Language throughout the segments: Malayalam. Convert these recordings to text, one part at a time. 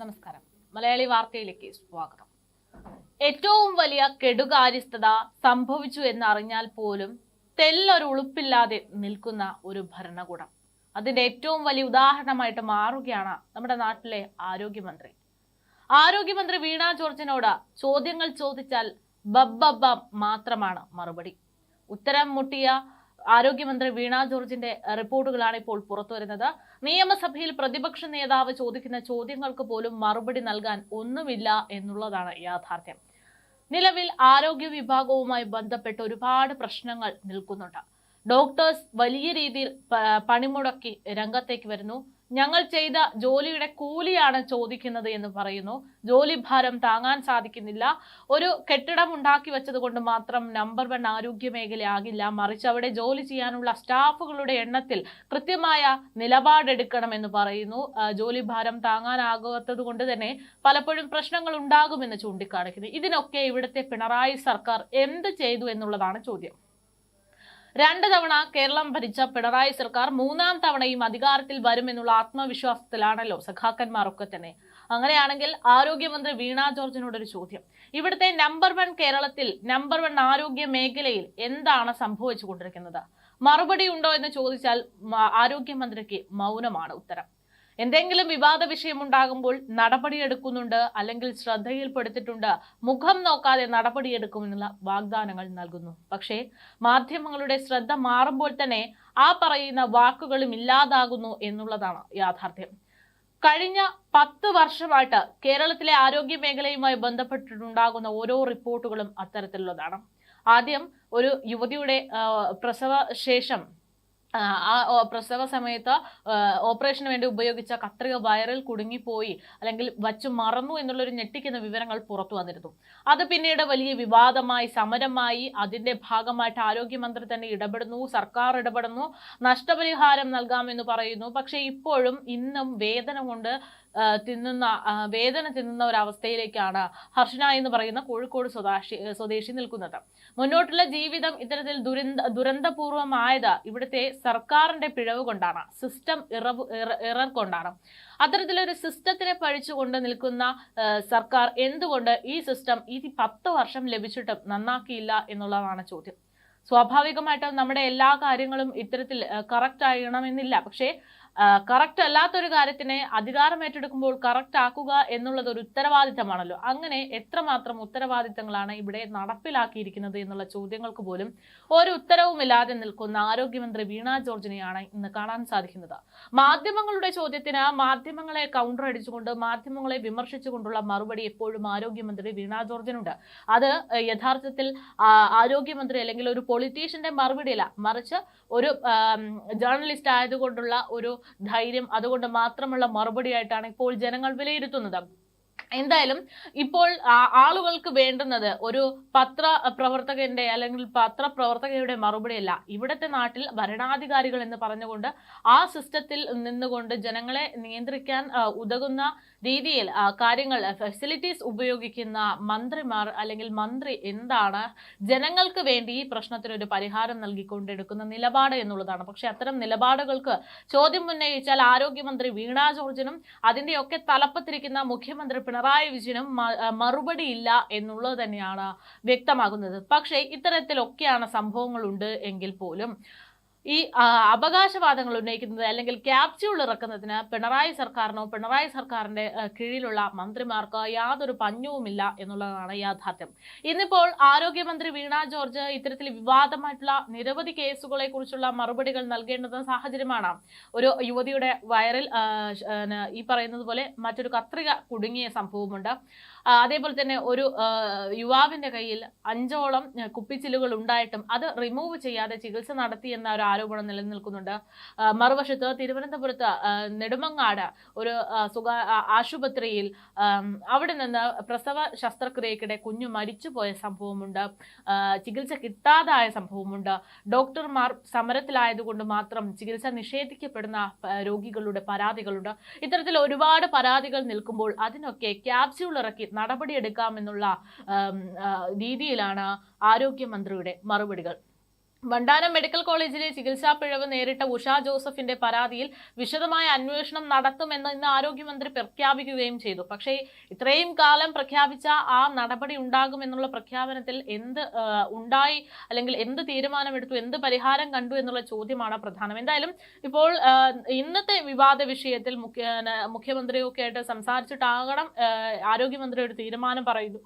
നമസ്കാരം. മലയാളി വാർത്തയിലേക്ക് സ്വാഗതം. ഏറ്റവും വലിയ കെടുകാര്യസ്ഥത സംഭവിച്ചു എന്നറിഞ്ഞാൽ പോലും തെല്ലൊരു ഉളുപ്പില്ലാതെ നിൽക്കുന്ന ഒരു ഭരണകൂടം. അതിന്റെ ഏറ്റവും വലിയ ഉദാഹരണമായിട്ട് മാറുകയാണ് നമ്മുടെ നാട്ടിലെ ആരോഗ്യമന്ത്രി. ആരോഗ്യമന്ത്രി വീണ ജോർജിനോട് ചോദ്യങ്ങൾ ചോദിച്ചാൽ ബബ്ബബ്ബ മാത്രമാണ് മറുപടി. ഉത്തരം മുട്ടിയ ആരോഗ്യമന്ത്രി വീണ ജോർജിന്റെ റിപ്പോർട്ടുകളാണ് ഇപ്പോൾ പുറത്തുവരുന്നത്. നിയമസഭയിൽ പ്രതിപക്ഷ നേതാവ് ചോദിക്കുന്ന ചോദ്യങ്ങൾക്ക് പോലും മറുപടി നൽകാൻ ഒന്നുമില്ല എന്നുള്ളതാണ് യാഥാർത്ഥ്യം. നിലവിൽ ആരോഗ്യ വിഭാഗവുമായി ബന്ധപ്പെട്ട് ഒരുപാട് പ്രശ്നങ്ങൾ നിൽക്കുന്നുണ്ട്. ഡോക്ടേഴ്സ് വലിയ രീതിയിൽ പണിമുടക്കി രംഗത്തേക്ക് വരുന്നു. ഞങ്ങൾ ചെയ്ത ജോലിയുടെ കൂലിയാണ് ചോദിക്കുന്നത് എന്ന് പറയുന്നു. ജോലി ഭാരം താങ്ങാൻ സാധിക്കുന്നില്ല. ഒരു കെട്ടിടം ഉണ്ടാക്കി വെച്ചത് കൊണ്ട് മാത്രം നമ്പർ 1 ആരോഗ്യ മേഖലയാകില്ല, മറിച്ച് അവിടെ ജോലി ചെയ്യാനുള്ള സ്റ്റാഫുകളുടെ എണ്ണത്തിൽ കൃത്യമായ നിലപാടെടുക്കണമെന്ന് പറയുന്നു. ജോലി ഭാരം താങ്ങാനാകാത്തത് കൊണ്ട് തന്നെ പലപ്പോഴും പ്രശ്നങ്ങൾ ഉണ്ടാകുമെന്ന് ചൂണ്ടിക്കാണിക്കുന്നു. ഇതിനൊക്കെ ഇവിടുത്തെ പിണറായി സർക്കാർ എന്ത് ചെയ്തു എന്നുള്ളതാണ് ചോദ്യം. 2 തവണ കേരളം ഭരിച്ച പിണറായി സർക്കാർ 3ാം തവണയും അധികാരത്തിൽ വരുമെന്നുള്ള ആത്മവിശ്വാസത്തിലാണല്ലോ സഖാക്കന്മാരൊക്കെ തന്നെ. അങ്ങനെയാണെങ്കിൽ ആരോഗ്യമന്ത്രി വീണ ജോർജിനോടൊരു ചോദ്യം. ഇവിടുത്തെ നമ്പർ 1 കേരളത്തിൽ നമ്പർ 1 ആരോഗ്യ മേഖലയിൽ എന്താണ് സംഭവിച്ചു കൊണ്ടിരിക്കുന്നത്? മറുപടി ഉണ്ടോ എന്ന് ചോദിച്ചാൽ ആരോഗ്യമന്ത്രിക്ക് മൗനമാണ് ഉത്തരം. എന്തെങ്കിലും വിവാദ വിഷയം ഉണ്ടാകുമ്പോൾ നടപടിയെടുക്കുന്നുണ്ട്, അല്ലെങ്കിൽ ശ്രദ്ധയിൽപ്പെടുത്തിയിട്ടുണ്ട്, മുഖം നോക്കാതെ നടപടിയെടുക്കുമെന്നുള്ള വാഗ്ദാനങ്ങൾ നൽകുന്നു. പക്ഷേ മാധ്യമങ്ങളുടെ ശ്രദ്ധ മാറുമ്പോൾ തന്നെ ആ പറയുന്ന വാക്കുകളും ഇല്ലാതാകുന്നു എന്നുള്ളതാണ് യാഥാർത്ഥ്യം. കഴിഞ്ഞ 10 വർഷമായിട്ട് കേരളത്തിലെ ആരോഗ്യ മേഖലയുമായി ബന്ധപ്പെട്ടിട്ടുണ്ടാകുന്ന ഓരോ റിപ്പോർട്ടുകളും അത്തരത്തിലുള്ളതാണ്. ആദ്യം ഒരു യുവതിയുടെ പ്രസവ സമയത്ത് ഓപ്പറേഷന് വേണ്ടി ഉപയോഗിച്ച കത്രിക വയറിൽ കുടുങ്ങിപ്പോയി, അല്ലെങ്കിൽ വച്ചു മറന്നു എന്നുള്ളൊരു ഞെട്ടിക്കുന്ന വിവരങ്ങൾ പുറത്തു വന്നിരുന്നു. അത് പിന്നീട് വലിയ വിവാദമായി, സമരമായി. അതിന്റെ ഭാഗമായിട്ട് ആരോഗ്യമന്ത്രി തന്നെ ഇടപെടുന്നു, സർക്കാർ ഇടപെടുന്നു, നഷ്ടപരിഹാരം നൽകാമെന്ന് പറയുന്നു. പക്ഷെ ഇപ്പോഴും ഇന്നും വേദന തിന്നുന്ന ഒരവസ്ഥയിലേക്കാണ് ഹർഷന എന്ന് പറയുന്ന കോഴിക്കോട് സ്വദേശി നിൽക്കുന്നത്. മുന്നോട്ടുള്ള ജീവിതം ഇത്തരത്തിൽ ദുരന്തപൂർവമായത് ഇവിടുത്തെ സർക്കാരിന്റെ പിഴവ് കൊണ്ടാണ്, സിസ്റ്റം എറർ കൊണ്ടാണ്. അത്തരത്തിലൊരു സിസ്റ്റത്തിനെ പഴിച്ചുകൊണ്ട് നിൽക്കുന്ന സർക്കാർ എന്തുകൊണ്ട് ഈ സിസ്റ്റം 10 വർഷം ലഭിച്ചിട്ടും നന്നാക്കിയില്ല എന്നുള്ളതാണ് ചോദ്യം. സ്വാഭാവികമായിട്ടും നമ്മുടെ എല്ലാ കാര്യങ്ങളും ഇത്തരത്തിൽ കറക്റ്റ് ആകണമെന്നില്ല. പക്ഷേ കറക്റ്റ് അല്ലാത്തൊരു കാര്യത്തിനെ അധികാരം ഏറ്റെടുക്കുമ്പോൾ കറക്റ്റ് ആക്കുക എന്നുള്ളത് ഒരു ഉത്തരവാദിത്തമാണല്ലോ. അങ്ങനെ എത്രമാത്രം ഉത്തരവാദിത്തങ്ങളാണ് ഇവിടെ നടപ്പിലാക്കിയിരിക്കുന്നത് എന്നുള്ള ചോദ്യങ്ങൾക്ക് പോലും ഒരു ഉത്തരവുമില്ലാതെ നിൽക്കുന്ന ആരോഗ്യമന്ത്രി വീണ ജോർജിനെയാണ് ഇന്ന് കാണാൻ സാധിക്കുന്നത്. മാധ്യമങ്ങളുടെ ചോദ്യത്തിന് മാധ്യമങ്ങളെ കൗണ്ടർ അടിച്ചുകൊണ്ട്, മാധ്യമങ്ങളെ വിമർശിച്ചുകൊണ്ടുള്ള മറുപടി എപ്പോഴും ആരോഗ്യമന്ത്രി വീണ ജോർജിനുണ്ട്. അത് യഥാർത്ഥത്തിൽ ആരോഗ്യമന്ത്രി അല്ലെങ്കിൽ ഒരു പൊളിറ്റീഷ്യന്റെ മറുപടിയല്ല, മറിച്ച് ഒരു ജേർണലിസ്റ്റ് ആയതുകൊണ്ടുള്ള ഒരു ധൈര്യം, അതുകൊണ്ട് മാത്രമുള്ള മറുപടിയായിട്ടാണ് ഇപ്പോൾ ജനങ്ങൾ വിലയിരുത്തുന്നത്. എന്തായാലും ഇപ്പോൾ ആളുകൾക്ക് വേണ്ടുന്നത് ഒരു പത്രപ്രവർത്തകന്റെ അല്ലെങ്കിൽ പത്രപ്രവർത്തകയുടെ മറുപടിയല്ല. ഇവിടുത്തെ നാട്ടിൽ ഭരണാധികാരികൾ എന്ന് പറഞ്ഞുകൊണ്ട് ആ സിസ്റ്റത്തിൽ നിന്നുകൊണ്ട് ജനങ്ങളെ നിയന്ത്രിക്കാൻ ഉതകുന്ന രീതിയിൽ കാര്യങ്ങൾ, ഫെസിലിറ്റീസ് ഉപയോഗിക്കുന്ന മന്ത്രിമാർ അല്ലെങ്കിൽ മന്ത്രി എന്താണ് ജനങ്ങൾക്ക് വേണ്ടി ഈ പ്രശ്നത്തിനൊരു പരിഹാരം നൽകിക്കൊണ്ടെടുക്കുന്ന നിലപാട് എന്നുള്ളതാണ്. പക്ഷെ അത്തരം നിലപാടുകൾക്ക് ചോദ്യം ഉന്നയിച്ചാൽ ആരോഗ്യമന്ത്രി വീണ ജോർജിനും അതിന്റെയൊക്കെ തലപ്പത്തിരിക്കുന്ന മുഖ്യമന്ത്രി പിണറായി വിജയനും മറുപടിയില്ല എന്നുള്ളത് തന്നെയാണ് വ്യക്തമാകുന്നത്. പക്ഷേ ഇത്തരത്തിലൊക്കെയാണ് സംഭവങ്ങളുണ്ട് എങ്കിൽ പോലും ഈ അവകാശവാദങ്ങൾ ഉന്നയിക്കുന്നത് അല്ലെങ്കിൽ ക്യാപ്സ്യൂൾ ഇറക്കുന്നതിന് പിണറായി സർക്കാരിനോ പിണറായി സർക്കാരിന്റെ കീഴിലുള്ള മന്ത്രിമാർക്ക് യാതൊരു പഞ്ഞവുമില്ല എന്നുള്ളതാണ് യാഥാർത്ഥ്യം. ഇന്നിപ്പോൾ ആരോഗ്യമന്ത്രി വീണ ജോർജ് ഇത്തരത്തിൽ വിവാദമായിട്ടുള്ള നിരവധി കേസുകളെ കുറിച്ചുള്ള മറുപടികൾ നൽകേണ്ടുന്ന സാഹചര്യമാണ്. ഒരു യുവതിയുടെ വയറിൽ ഈ പറയുന്നത് പോലെ മറ്റൊരു കത്രിക കുടുങ്ങിയ സംഭവമുണ്ട്. അതേപോലെ തന്നെ ഒരു യുവാവിന്റെ കയ്യിൽ 5ഓളം കുപ്പിച്ചില്ലുകൾ ഉണ്ടായിട്ടും അത് റിമൂവ് ചെയ്യാതെ ചികിത്സ നടത്തി എന്ന ഒരു ആരോപണം നിലനിൽക്കുന്നുണ്ട്. മറുവശത്ത് തിരുവനന്തപുരത്ത് നെടുമങ്ങാട് ഒരു ആശുപത്രിയിൽ അവിടെ നിന്ന് പ്രസവ ശസ്ത്രക്രിയക്കിടെ കുഞ്ഞു മരിച്ചുപോയ സംഭവമുണ്ട്. ചികിത്സ കിട്ടാതായ സംഭവമുണ്ട്. ഡോക്ടർമാർ സമരത്തിലായതുകൊണ്ട് മാത്രം ചികിത്സ നിഷേധിക്കപ്പെടുന്ന രോഗികളുടെ പരാതികളുണ്ട്. ഇത്തരത്തിൽ ഒരുപാട് പരാതികൾ നിൽക്കുമ്പോൾ അതിനൊക്കെ ക്യാപ്സ്യൂൾ ഇറക്കി നടപടിയെടുക്കാമെന്നുള്ള രീതിയിലാണ് ആരോഗ്യമന്ത്രിയുടെ മറുപടികൾ. വണ്ടാനം മെഡിക്കൽ കോളേജിലെ ചികിത്സാ പിഴവ് നേരിട്ട ഉഷ ജോസഫിന്റെ പരാതിയിൽ വിശദമായ അന്വേഷണം നടത്തുമെന്ന് ഇന്ന് ആരോഗ്യമന്ത്രി പ്രഖ്യാപിക്കുകയും ചെയ്തു. പക്ഷേ ഇത്രയും കാലം പ്രഖ്യാപിച്ച ആ നടപടി ഉണ്ടാകുമെന്നുള്ള പ്രഖ്യാപനത്തിൽ എന്ത് ഉണ്ടായി, അല്ലെങ്കിൽ എന്ത് തീരുമാനമെടുത്തു, എന്ത് പരിഹാരം കണ്ടു എന്നുള്ള ചോദ്യമാണ് പ്രധാനം. എന്തായാലും ഇപ്പോൾ ഇന്നത്തെ വിവാദ വിഷയത്തിൽ മുഖ്യമന്ത്രിയൊക്കെ ആയിട്ട് സംസാരിച്ചിട്ടാകണം ആരോഗ്യമന്ത്രി ഒരു തീരുമാനം പറയുന്നു.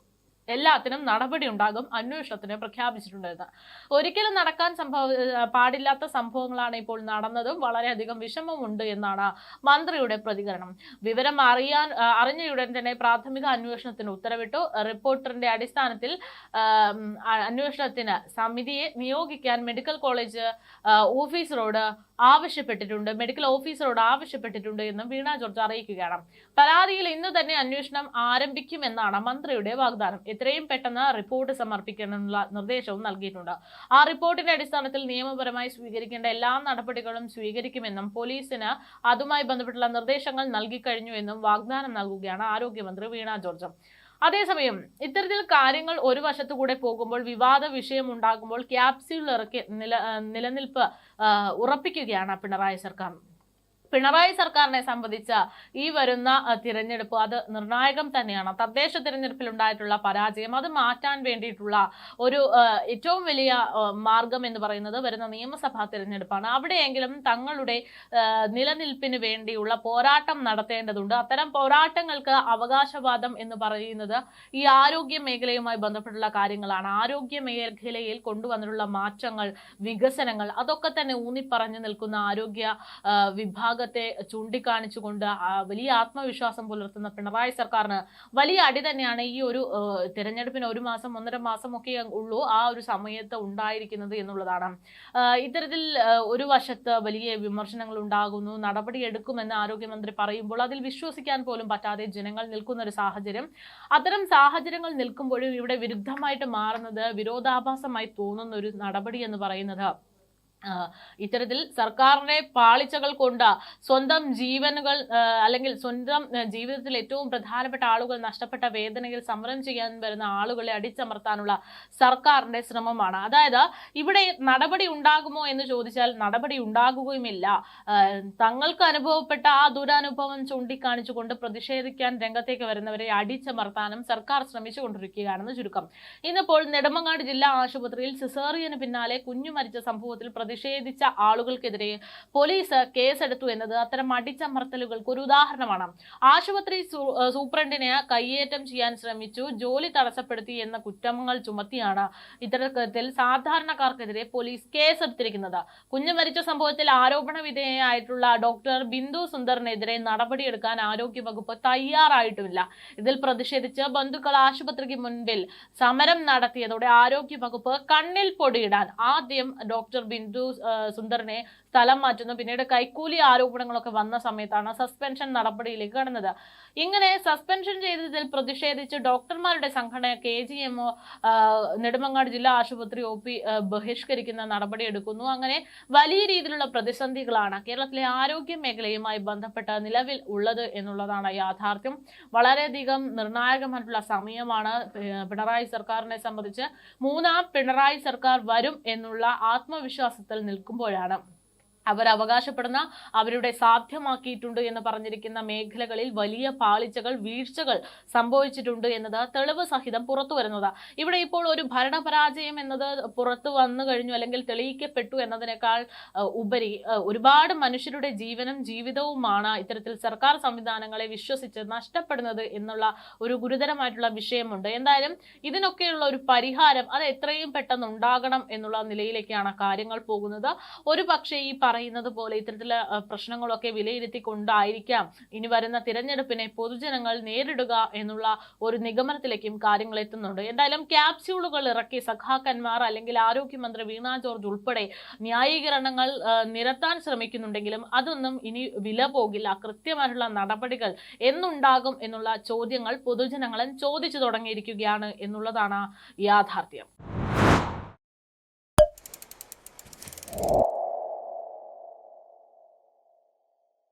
എല്ലാത്തിനും നടപടി ഉണ്ടാകും, അന്വേഷണത്തിന് പ്രഖ്യാപിച്ചിട്ടുണ്ടെന്ന്. ഒരിക്കലും നടക്കാൻ പാടില്ലാത്ത സംഭവങ്ങളാണ് ഇപ്പോൾ നടന്നതും വളരെയധികം വിഷമമുണ്ട് എന്നാണ് മന്ത്രിയുടെ പ്രതികരണം. വിവരം അറിഞ്ഞയുടൻ തന്നെ പ്രാഥമിക അന്വേഷണത്തിന് ഉത്തരവിട്ടു. റിപ്പോർട്ടിന്റെ അടിസ്ഥാനത്തിൽ അന്വേഷണത്തിന് സമിതിയെ നിയോഗിക്കാൻ മെഡിക്കൽ കോളേജ് ഓഫീസറോട് ആവശ്യപ്പെട്ടിട്ടുണ്ട് എന്നും വീണ ജോർജ് അറിയിക്കുകയാണ്. പരാതിയിൽ ഇന്ന് തന്നെ അന്വേഷണം ആരംഭിക്കുമെന്നാണ് മന്ത്രിയുടെ വാഗ്ദാനം. എത്രയും പെട്ടെന്ന് റിപ്പോർട്ട് സമർപ്പിക്കാനുള്ള നിർദ്ദേശവും നൽകിയിട്ടുണ്ട്. ആ റിപ്പോർട്ടിന്റെ അടിസ്ഥാനത്തിൽ നിയമപരമായി സ്വീകരിക്കേണ്ട എല്ലാ നടപടികളും സ്വീകരിക്കുമെന്നും പോലീസിന് അതുമായി ബന്ധപ്പെട്ടുള്ള നിർദ്ദേശങ്ങൾ നൽകിക്കഴിഞ്ഞു എന്നും വാഗ്ദാനം നൽകുകയാണ് ആരോഗ്യമന്ത്രി വീണ ജോർജ്. അതേസമയം ഇത്തരത്തിൽ കാര്യങ്ങൾ ഒരു വശത്തുകൂടെ പോകുമ്പോൾ, വിവാദ വിഷയം ഉണ്ടാകുമ്പോൾ ക്യാപ്സ്യൂൾ ഇറക്കി നിലനിൽപ്പ് ഉറപ്പിക്കുകയാണ് പിണറായി സർക്കാർ. പിണറായി സർക്കാരിനെ സംബന്ധിച്ച ഈ വരുന്ന തിരഞ്ഞെടുപ്പ് അത് നിർണായകം തന്നെയാണ്. തദ്ദേശ തിരഞ്ഞെടുപ്പിൽ ഉണ്ടായിട്ടുള്ള പരാജയം അത് മാറ്റാൻ വേണ്ടിയിട്ടുള്ള ഒരു ഏറ്റവും വലിയ മാർഗം എന്ന് പറയുന്നത് വരുന്ന നിയമസഭാ തിരഞ്ഞെടുപ്പാണ്. അവിടെയെങ്കിലും തങ്ങളുടെ നിലനിൽപ്പിന് വേണ്ടിയുള്ള പോരാട്ടം നടത്തേണ്ടതുണ്ട്. അത്തരം പോരാട്ടങ്ങൾക്ക് അവകാശവാദം എന്ന് പറയുന്നത് ഈ ആരോഗ്യ മേഖലയുമായി ബന്ധപ്പെട്ടുള്ള കാര്യങ്ങളാണ്. ആരോഗ്യ മേഖലയിൽ കൊണ്ടുവന്നിട്ടുള്ള മാറ്റങ്ങൾ, വികസനങ്ങൾ അതൊക്കെ തന്നെ ഊന്നിപ്പറഞ്ഞു നിൽക്കുന്ന ആരോഗ്യ വിഭാഗത്തെ ചൂണ്ടിക്കാണിച്ചുകൊണ്ട് വലിയ ആത്മവിശ്വാസം പുലർത്തുന്ന പിണറായി സർക്കാരിന് വലിയ അടി തന്നെയാണ് ഈ ഒരു തിരഞ്ഞെടുപ്പിന് 1 മാസം 1.5 മാസം ഒക്കെ ഉള്ളൂ ആ ഒരു സമയത്ത് ഉണ്ടായിരിക്കുന്നത് എന്നുള്ളതാണ്. ഇത്തരത്തിൽ ഒരു വശത്ത് വലിയ വിമർശനങ്ങൾ ഉണ്ടാകുന്നു, നടപടിയെടുക്കുമെന്ന് ആരോഗ്യമന്ത്രി പറയുമ്പോൾ അതിൽ വിശ്വസിക്കാൻ പോലും പറ്റാതെ ജനങ്ങൾ നിൽക്കുന്ന ഒരു സാഹചര്യം. അത്തരം സാഹചര്യങ്ങൾ നിൽക്കുമ്പോഴും ഇവിടെ വിരുദ്ധമായിട്ട് മാറുന്നത്, വിരോധാഭാസമായി തോന്നുന്ന ഒരു നടപടി എന്ന് പറയുന്നത് ഇത്തരത്തിൽ സർക്കാരിന്റെ പാളിച്ചകൾ കൊണ്ട് സ്വന്തം ജീവനുകൾ അല്ലെങ്കിൽ സ്വന്തം ജീവിതത്തിൽ ഏറ്റവും പ്രധാനപ്പെട്ട ആളുകൾ നഷ്ടപ്പെട്ട വേദനയിൽ സമരം ചെയ്യാൻ വരുന്ന ആളുകളെ അടിച്ചമർത്താനുള്ള സർക്കാരിന്റെ ശ്രമമാണ്. അതായത് ഇവിടെ നടപടി ഉണ്ടാകുമോ എന്ന് ചോദിച്ചാൽ നടപടി ഉണ്ടാകുകയുമില്ല. തങ്ങൾക്ക് അനുഭവപ്പെട്ട ആ ദുരനുഭവം ചൂണ്ടിക്കാണിച്ചുകൊണ്ട് പ്രതിഷേധിക്കാൻ രംഗത്തേക്ക് വരുന്നവരെ അടിച്ചമർത്താനും സർക്കാർ ശ്രമിച്ചുകൊണ്ടിരിക്കുകയാണെന്ന് ചുരുക്കം. ഇന്നിപ്പോൾ നെടുമങ്ങാട് ജില്ലാ ആശുപത്രിയിൽ സിസേറിയന് പിന്നാലെ കുഞ്ഞു മരിച്ച സംഭവത്തിൽ പ്രതിഷേധിച്ച ആളുകൾക്കെതിരെ പോലീസ് കേസെടുത്തു എന്നത് അത്തരം അടിച്ചമർത്തലുകൾക്ക് ഒരു ഉദാഹരണമാണ്. ആശുപത്രി സൂപ്രണ്ടിനെ കയ്യേറ്റം ചെയ്യാൻ ശ്രമിച്ചു, ജോലി തടസ്സപ്പെടുത്തി എന്ന കുറ്റങ്ങൾ ചുമത്തിയാണ് ഇത്തരത്തിൽ സാധാരണക്കാർക്കെതിരെ പോലീസ് കേസെടുത്തിരിക്കുന്നത്. കുഞ്ഞു മരിച്ച സംഭവത്തിൽ ആരോപണ വിധേയയായിട്ടുള്ള ഡോക്ടർ ബിന്ദു സുന്ദറിനെതിരെ നടപടിയെടുക്കാൻ ആരോഗ്യവകുപ്പ് തയ്യാറായിട്ടുമില്ല. ഇതിൽ പ്രതിഷേധിച്ച് ബന്ധുക്കൾ ആശുപത്രിക്ക് മുൻപിൽ സമരം നടത്തിയതോടെ ആരോഗ്യവകുപ്പ് കണ്ണിൽ പൊടിയിടാൻ ആദ്യം ഡോക്ടർ ബിന്ദു സുന്ദറിനെ സ്ഥലം മാറ്റുന്നു. പിന്നീട് കൈക്കൂലി ആരോപണങ്ങളൊക്കെ വന്ന സമയത്താണ് സസ്പെൻഷൻ നടപടിയിലേക്ക് കടന്നത്. ഇങ്ങനെ സസ്പെൻഷൻ ചെയ്തതിൽ പ്രതിഷേധിച്ച് ഡോക്ടർമാരുടെ സംഘടന KGMO നെടുമങ്ങാട് ജില്ലാ ആശുപത്രി OP ബഹിഷ്കരിക്കുന്ന നടപടി എടുക്കുന്നു. അങ്ങനെ വലിയ രീതിയിലുള്ള പ്രതിസന്ധികളാണ് കേരളത്തിലെ ആരോഗ്യ മേഖലയുമായി ബന്ധപ്പെട്ട് നിലവിൽ ഉള്ളത് എന്നുള്ളതാണ് യാഥാർത്ഥ്യം. വളരെയധികം നിർണായകമായിട്ടുള്ള സമയമാണ് പിണറായി സർക്കാരിനെ സംബന്ധിച്ച്. 3ാം പിണറായി സർക്കാർ വരും എന്നുള്ള ആത്മവിശ്വാസത്തിൽ നിൽക്കുമ്പോഴാണ് അവർ അവകാശപ്പെടുന്ന, അവരുടെ സാധ്യമാക്കിയിട്ടുണ്ട് എന്ന് പറഞ്ഞിരിക്കുന്ന മേഖലകളിൽ വലിയ പാളിച്ചകൾ, വീഴ്ചകൾ സംഭവിച്ചിട്ടുണ്ട് എന്നത് തെളിവ് സഹിതം പുറത്തു വരുന്നത്. ഇവിടെ ഇപ്പോൾ ഒരു ഭരണപരാജയം എന്നത് പുറത്തു വന്നു കഴിഞ്ഞു അല്ലെങ്കിൽ തെളിയിക്കപ്പെട്ടു എന്നതിനേക്കാൾ ഉപരി ഒരുപാട് മനുഷ്യരുടെ ജീവനും ജീവിതവുമാണ് ഇത്തരത്തിൽ സർക്കാർ സംവിധാനങ്ങളെ വിശ്വസിച്ച് നഷ്ടപ്പെടുന്നത് എന്നുള്ള ഒരു ഗുരുതരമായിട്ടുള്ള വിഷയമുണ്ട്. എന്തായാലും ഇതിനൊക്കെയുള്ള ഒരു പരിഹാരം അത് എത്രയും പെട്ടെന്ന് ഉണ്ടാകണം എന്നുള്ള നിലയിലേക്കാണ് കാര്യങ്ങൾ പോകുന്നത്. ഒരു പക്ഷേ ഈ പറയുന്നത് പോലെ ഇത്തരത്തിലുള്ള പ്രശ്നങ്ങളൊക്കെ വിലയിരുത്തിക്കൊണ്ടായിരിക്കാം ഇനി വരുന്ന തിരഞ്ഞെടുപ്പിനെ പൊതുജനങ്ങൾ നേരിടുക എന്നുള്ള ഒരു നിഗമനത്തിലേക്കും കാര്യങ്ങൾ എത്തുന്നുണ്ട്. എന്തായാലും ക്യാപ്സ്യൂളുകൾ ഇറക്കി സഖാക്കന്മാർ അല്ലെങ്കിൽ ആരോഗ്യമന്ത്രി വീണ ജോർജ് ഉൾപ്പെടെ ന്യായീകരണങ്ങൾ നിരത്താൻ ശ്രമിക്കുന്നുണ്ടെങ്കിലും അതൊന്നും ഇനി വില പോകില്ല. കൃത്യമായിട്ടുള്ള നടപടികൾ എന്നുണ്ടാകും എന്നുള്ള ചോദ്യങ്ങൾ പൊതുജനങ്ങളും ചോദിച്ചു തുടങ്ങിയിരിക്കുകയാണ് എന്നുള്ളതാണ് യാഥാർത്ഥ്യം.